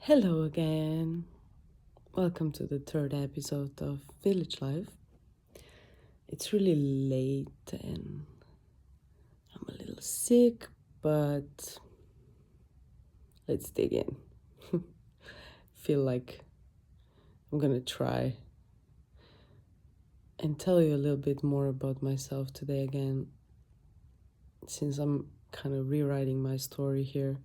Hello again. Welcome to the third episode of Village Life. It's really late and I'm a little sick, but let's dig in. Feel like I'm gonna try and tell you a little bit more about myself today again, since I'm kind of rewriting my story here.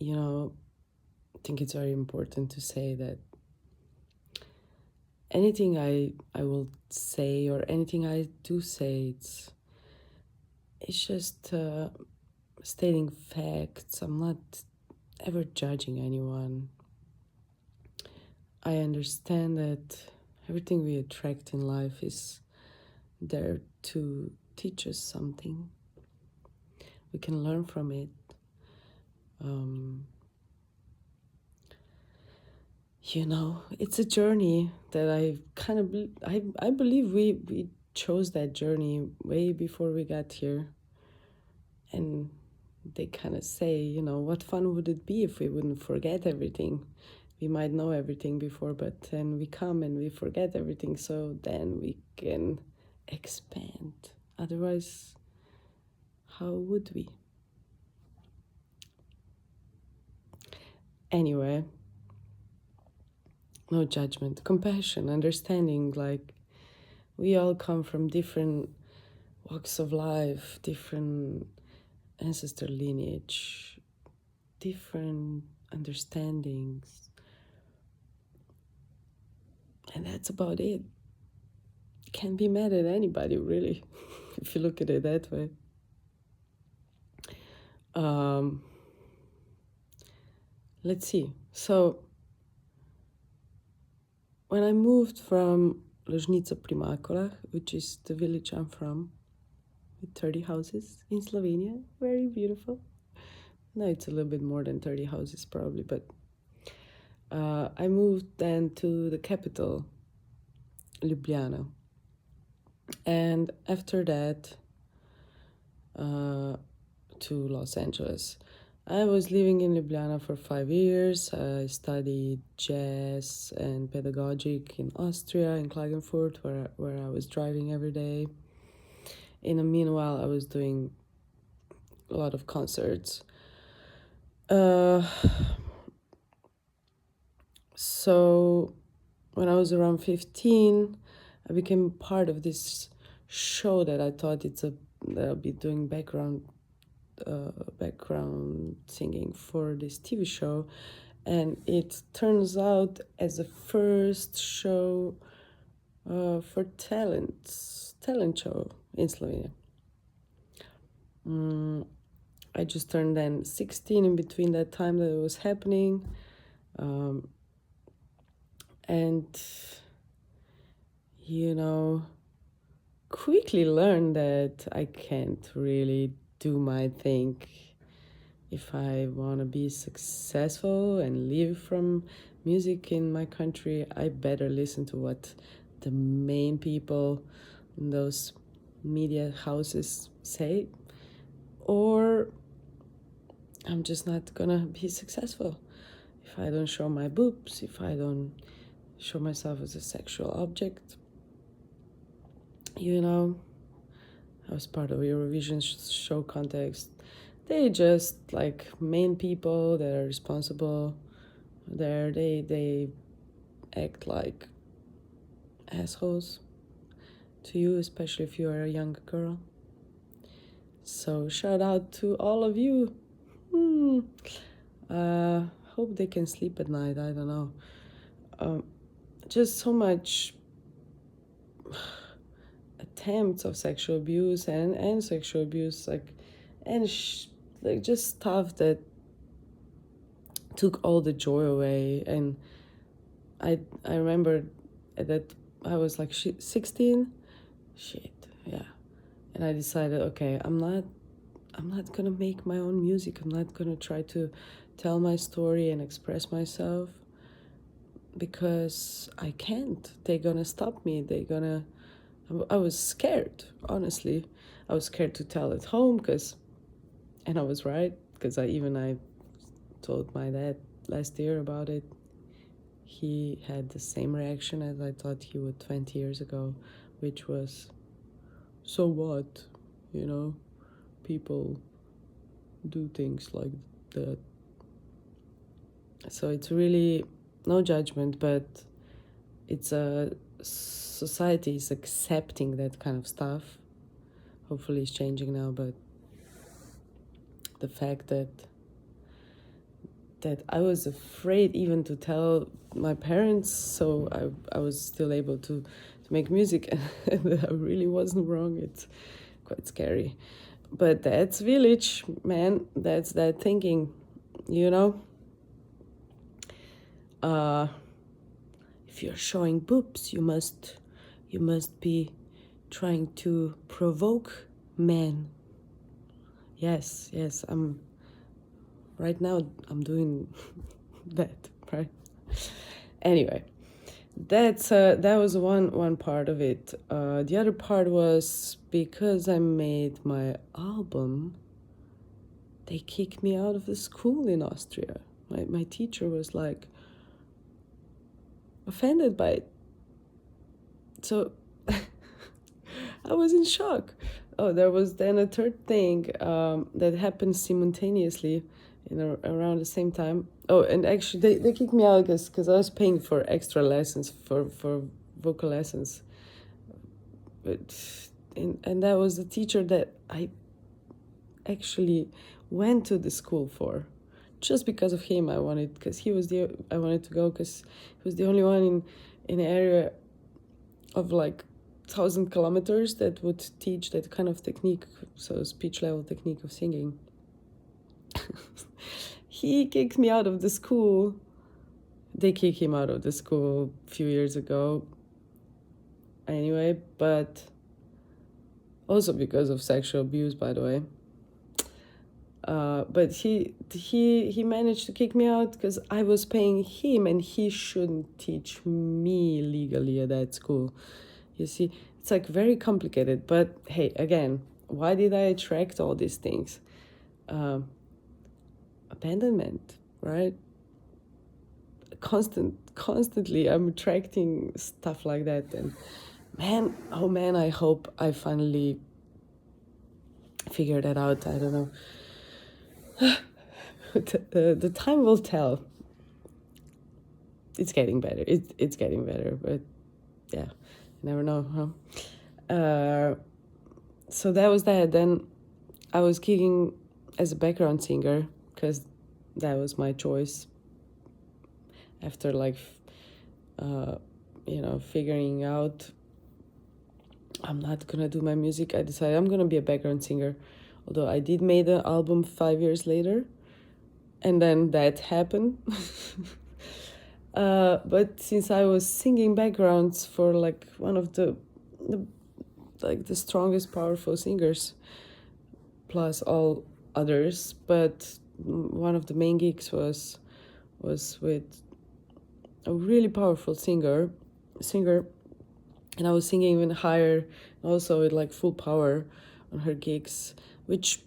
I think it's very important to say that anything I will say or anything I do say, it's just stating facts. I'm not ever judging anyone. I understand that everything we attract in life is there to teach us something. We can learn from it. It's a journey that I believe we chose that journey way before we got here. And they kind of say, what fun would it be if we wouldn't forget everything? We might know everything before, but then we come and we forget everything, so then we can expand. Otherwise, how would we? Anyway, no judgment, compassion, understanding. Like, we all come from different walks of life, different ancestor lineage, different understandings. And that's about it. Can't be mad at anybody, really, if you look at it that way. Let's see. So, when I moved from Ložnica pri Makolach, which is the village I'm from, with 30 houses in Slovenia, very beautiful. No, it's a little bit more than 30 houses probably, but I moved then to the capital, Ljubljana. And after that, to Los Angeles. I was living in Ljubljana for 5 years. I studied jazz and pedagogic in Austria, in Klagenfurt, where I was driving every day. In the meanwhile, I was doing a lot of concerts. So when I was around 15, I became part of this show that I thought that I'll be doing background singing for this TV show, and it turns out as the first show for talent show in Slovenia. I just turned then 16 in between that time that it was happening, and quickly learned that I can't really do my thing. If I want to be successful and live from music in my country, I better listen to what the main people in those media houses say, or I'm just not gonna be successful. If I don't show my boobs, if I don't show myself as a sexual object, I was part of Eurovision show contest. They just like main people that are responsible there. They act like assholes to you, especially if you are a young girl. So shout out to all of you. Hope they can sleep at night. I don't know. Just so much attempts of sexual abuse and sexual abuse, just stuff that took all the joy away. And I remember that I was like 16. And I decided, okay, I'm not gonna make my own music. I'm not gonna try to tell my story and express myself, because I can't. They're gonna stop me. I was scared, honestly. I was scared to tell at home, and I was right, because I told my dad last year about it, he had the same reaction as I thought he would 20 years ago, which was, so what? You know, people do things like that. So it's really no judgment, but it's a society is accepting that kind of stuff. Hopefully it's changing now, but the fact that I was afraid even to tell my parents, so I was still able to make music, and I really wasn't wrong. It's quite scary. But that's village, man. That's that thinking, you know? If you're showing boobs, you must be trying to provoke men. Yes, right now I'm doing that, right? Anyway, that was one part of it. The other part was because I made my album, they kicked me out of the school in Austria. My teacher was like offended by it. So I was in shock. Oh, there was then a third thing that happened simultaneously around the same time. Oh, and actually they kicked me out because I was paying for extra lessons, for vocal lessons. And that was the teacher that I actually went to the school for. Just because of him, I wanted to go because he was the only one in an area of like 1,000 kilometers that would teach that kind of technique, so speech level technique of singing. He kicked me out of the school. They kicked him out of the school a few years ago. Anyway, but also because of sexual abuse, by the way. But he managed to kick me out because I was paying him, and he shouldn't teach me legally at that school. You see, it's like very complicated. But hey, again, why did I attract all these things? Abandonment, right? Constantly I'm attracting stuff like that. And man, I hope I finally figure that out. I don't know. The time will tell. It's getting better. It's getting better, but yeah, never know, huh? So that was that. Then I was gigging as a background singer because that was my choice. After figuring out I'm not gonna do my music, I decided I'm gonna be a background singer. Although I did make the album 5 years later, and then that happened. But since I was singing backgrounds for like one of the strongest, powerful singers, plus all others, but one of the main gigs was with a really powerful singer, and I was singing even higher, also with like full power on her gigs, which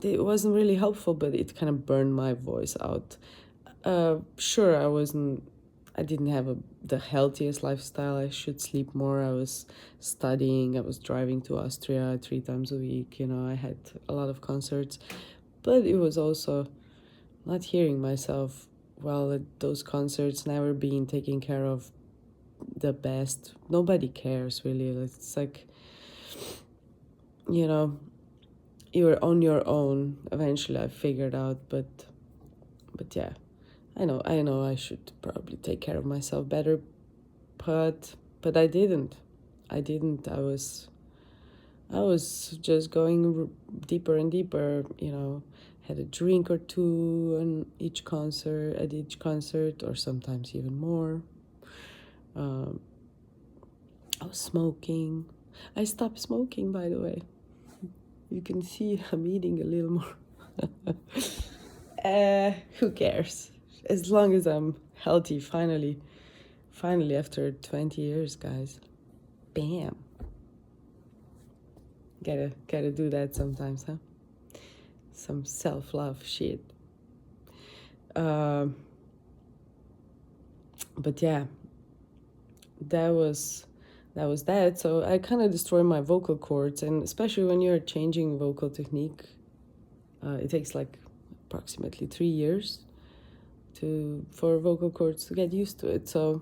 it wasn't really helpful, but it kind of burned my voice out. Sure, I didn't have the healthiest lifestyle. I should sleep more. I was studying. I was driving to Austria 3 times a week. I had a lot of concerts, but it was also not hearing myself well at those concerts, never being taken care of the best. Nobody cares, really. It's like, you're on your own. Eventually I figured out, but yeah, I know I should probably take care of myself better, but I didn't. I was just going deeper and deeper, had a drink or two at each concert, or sometimes even more. I was smoking. I stopped smoking, by the way. You can see I'm eating a little more. Who cares? As long as I'm healthy, finally after 20 years, guys. Bam. Gotta do that sometimes, huh? some self-love shit. But yeah, that was that. So I kind of destroyed my vocal cords, and especially when you're changing vocal technique, it takes like approximately 3 years for vocal cords to get used to it. So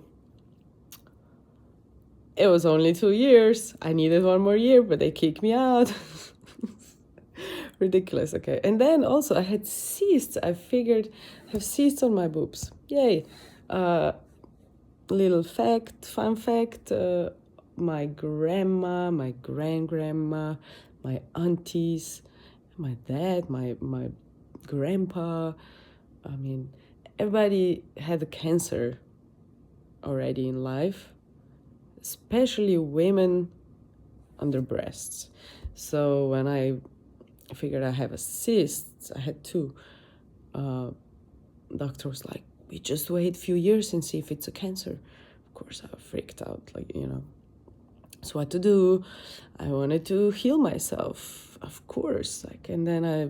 it was only 2 years. I needed one more year, but they kicked me out. Ridiculous. Okay. And then also I had cysts. I figured I have cysts on my boobs. Yay. Little fun fact, my grandma, my grandma, my aunties, my dad, my grandpa, I mean, everybody had cancer already in life, especially women on their breasts. So when I figured I have a cyst, I had two. Doctor was like, we just wait a few years and see if it's a cancer. Of course, I freaked out, So what to do? I wanted to heal myself, of course. And then I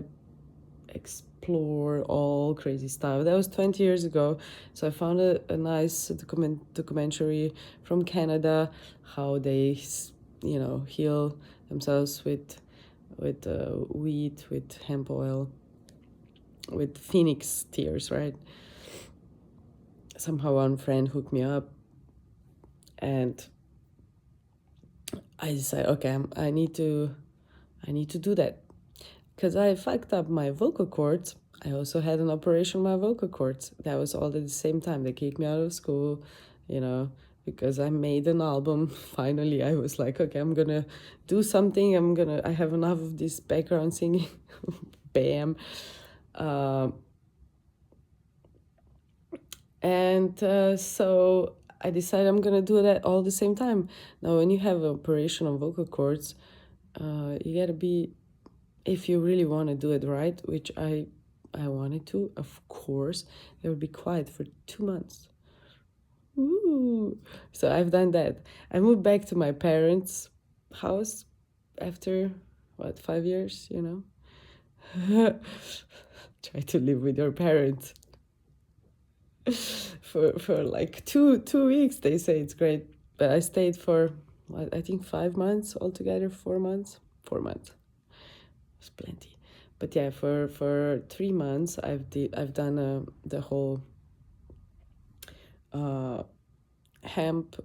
explore all crazy stuff. That was 20 years ago. So I found a nice documentary from Canada, how they, heal themselves with wheat, with hemp oil, with phoenix tears, right? Somehow one friend hooked me up, and I decided, okay, I need to do that, because I fucked up my vocal cords. I also had an operation on my vocal cords. That was all at the same time. They kicked me out of school, because I made an album. Finally, I was like, okay, I'm gonna do something. I have enough of this background singing. Bam. So I decided I'm gonna do that all at the same time. Now, when you have an operation on vocal cords, you gotta be, if you really want to do it right, which I wanted to, of course, I would be quiet for 2 months. Ooh. So I've done that. I moved back to my parents' house after 5 years, Try to live with your parents. for like two weeks. They say it's great, but I stayed for I think 5 months altogether. 4 months. It's plenty. But yeah, for 3 months I've done the whole hemp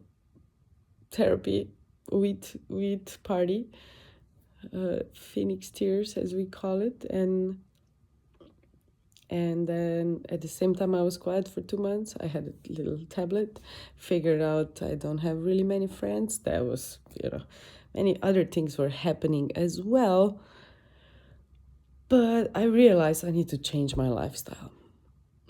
therapy, wheat party, phoenix tears as we call it, and then at the same time I was quiet for 2 months. I had a little tablet, figured out I don't have really many friends. That was, many other things were happening as well. But I realized I need to change my lifestyle,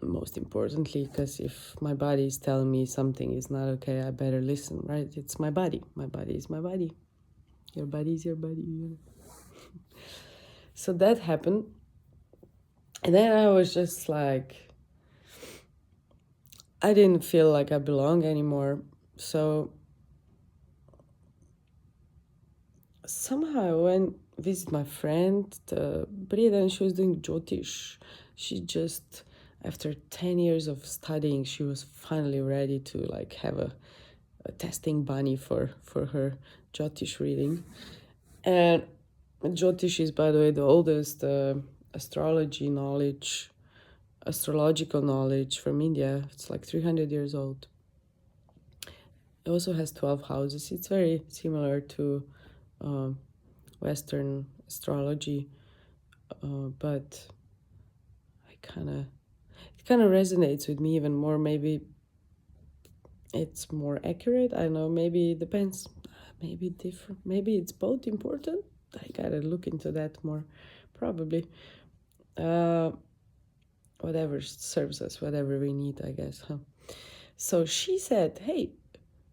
most importantly, because if my body is telling me something is not okay, I better listen, right? It's my body. My body is my body. Your body is your body. So that happened. And then I was just like, I didn't feel like I belong anymore. So somehow I went visit my friend, Brida, and she was doing Jyotish. She just, after 10 years of studying, she was finally ready to have a testing bunny for her Jyotish reading. And Jyotish is, by the way, the oldest astrological knowledge from India. It's like 300 years old. It also has 12 houses. It's very similar to Western astrology, but it kind of resonates with me even more. Maybe it's more accurate. I don't know. Maybe it depends. Maybe different. Maybe it's both important. I gotta look into that more. Probably. Whatever serves us, whatever we need, I guess, huh? So she said, hey,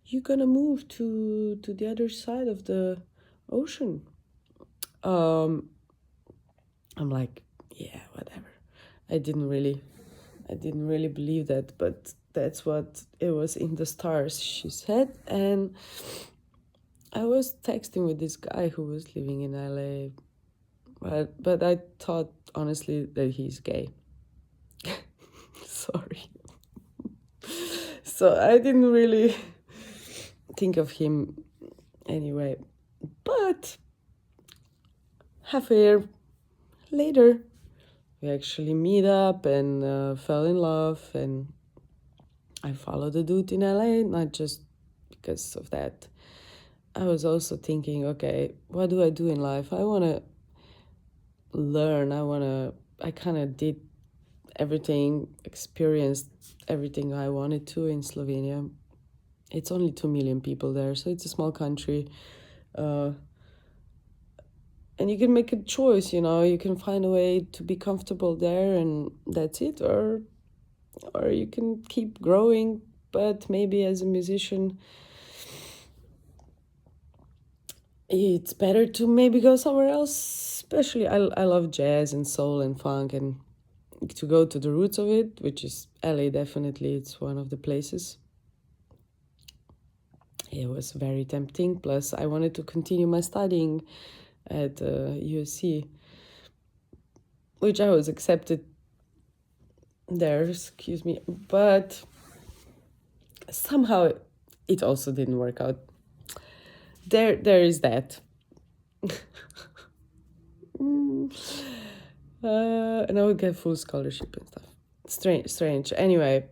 you're gonna move to the other side of the ocean. I'm like, yeah, whatever. I didn't really believe that, but that's what it was in the stars, she said. And I was texting with this guy who was living in LA but I thought honestly that he's gay. Sorry. So I didn't really think of him anyway. But half a year later, we actually meet up and fell in love, and I followed the dude in LA, not just because of that. I was also thinking, okay, what do I do in life? I want to learn. I kind of did everything, experienced everything I wanted to in Slovenia. It's only 2 million people there, so it's a small country. Uh, and you can make a choice, you can find a way to be comfortable there and that's it, or you can keep growing, but maybe as a musician, it's better to maybe go somewhere else. Especially, I love jazz and soul and funk, and to go to the roots of it, which is LA, definitely, it's one of the places. It was very tempting. Plus, I wanted to continue my studying at USC, which I was accepted there, excuse me, but somehow it also didn't work out. There is that. And I would get full scholarship and stuff. Strange. Anyway,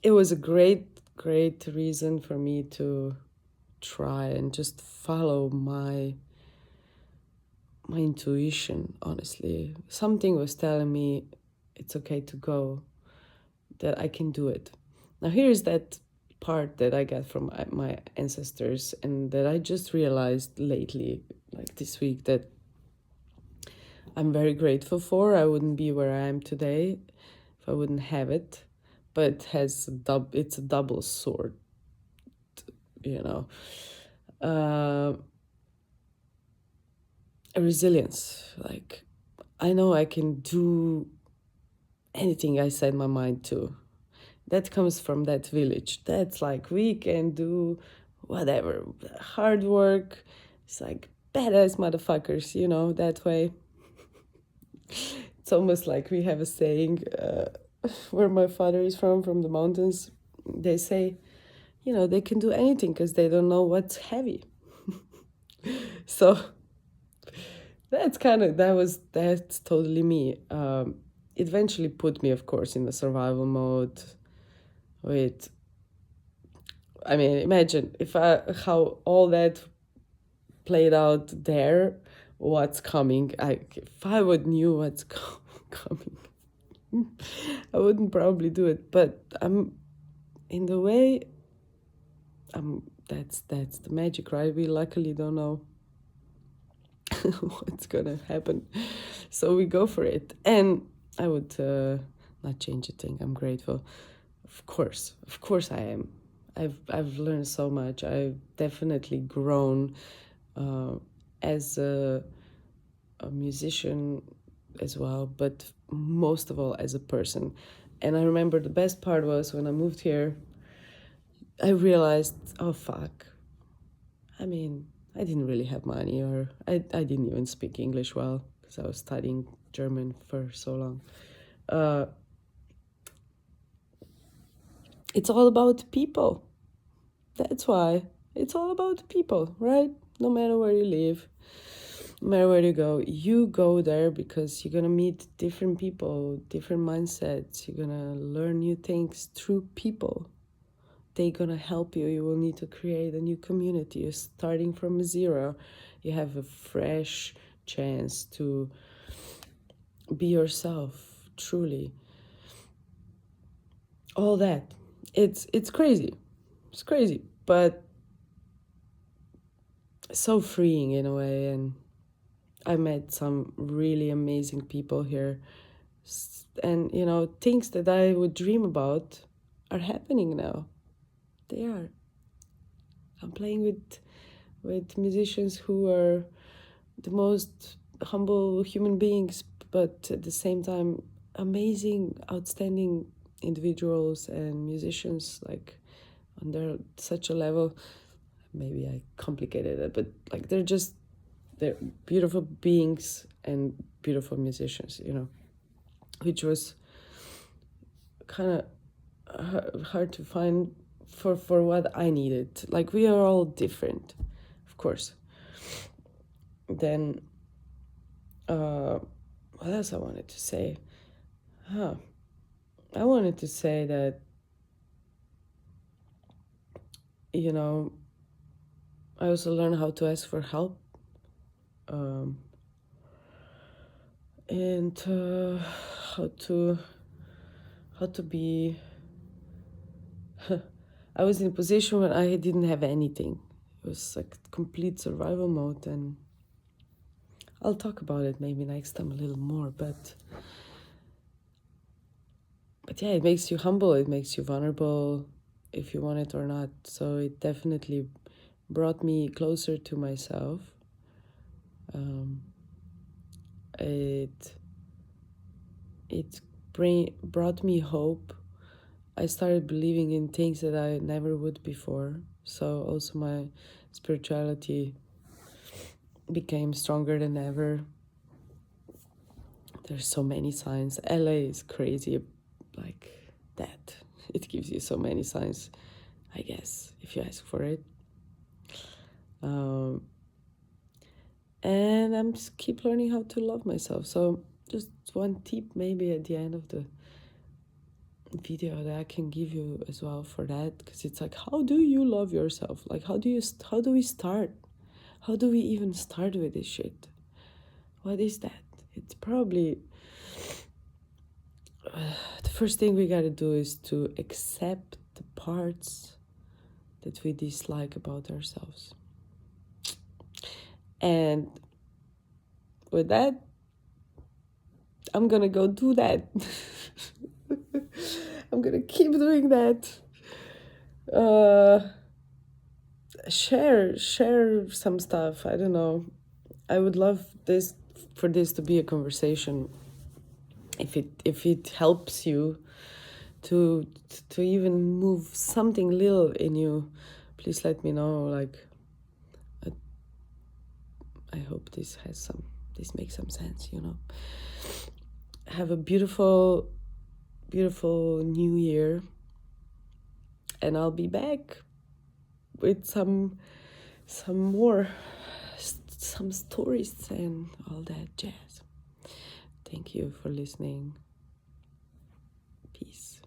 it was a great reason for me to try and just follow my intuition. Honestly, something was telling me it's okay to go, that I can do it. Now here's that part that I got from my ancestors, and that I just realized lately, like this week, that I'm very grateful for. I wouldn't be where I am today if I wouldn't have it. But it's a double sword, you know. A resilience. Like, I know I can do anything I set my mind to. That comes from that village. That's like, we can do whatever. Hard work. It's like badass motherfuckers, that way. It's almost like we have a saying where my father is from the mountains. They say, they can do anything because they don't know what's heavy. So that's totally me. It eventually put me, of course, in the survival mode. Imagine how all that played out there, what's coming. If I would knew what's coming, I wouldn't probably do it. But I'm in the way. That's the magic, right? We luckily don't know what's gonna happen, so we go for it. And I would not change a thing. I'm grateful. Of course I am. I've learned so much. I've definitely grown as a musician as well, but most of all as a person. And I remember the best part was when I moved here, I realized, oh fuck, I didn't really have money, or I didn't even speak English well because I was studying German for so long. It's all about people. That's why. It's all about people, right? No matter where you live, no matter where you go there because you're gonna meet different people, different mindsets. You're gonna learn new things through people. They're gonna help you. You will need to create a new community. You're starting from zero. You have a fresh chance to be yourself, truly. All that. It's crazy. It's crazy, but so freeing in a way. And I met some really amazing people here. And, things that I would dream about are happening now. They are. I'm playing with musicians who are the most humble human beings, but at the same time, amazing, outstanding individuals and musicians, like on such a level. Maybe I complicated it, but like they're just they're beautiful beings and beautiful musicians, you know, which was kind of hard to find for what I needed. Like, we are all different, of course. Then, what else I wanted to say? I wanted to say that, you know, I also learned how to ask for help. And how to be I was in a position when I didn't have anything. It was like complete survival mode, and I'll talk about it maybe next time a little more, but yeah, it makes you humble, it makes you vulnerable, if you want it or not. So it definitely brought me closer to myself. It brought me hope. I started believing in things that I never would before. So also my spirituality became stronger than ever. There's so many signs. LA is crazy like that. It gives you so many signs, I guess, if you ask for it. And I'm just keep learning how to love myself. So just one tip maybe at the end of the video that I can give you as well for that, because it's like, how do you love yourself? Like, how do we start? How do we even start with this shit? What is that? It's probably the first thing we gotta do is to accept the parts that we dislike about ourselves. And with that, I'm gonna go do that. I'm gonna keep doing that. Share some stuff. I don't know. I would love for this to be a conversation. If it helps you to even move something little in you, please let me know. Like, I hope this makes some sense, you know. Have a beautiful new year, and I'll be back with some more some stories and all that jazz. Thank you for listening. Peace.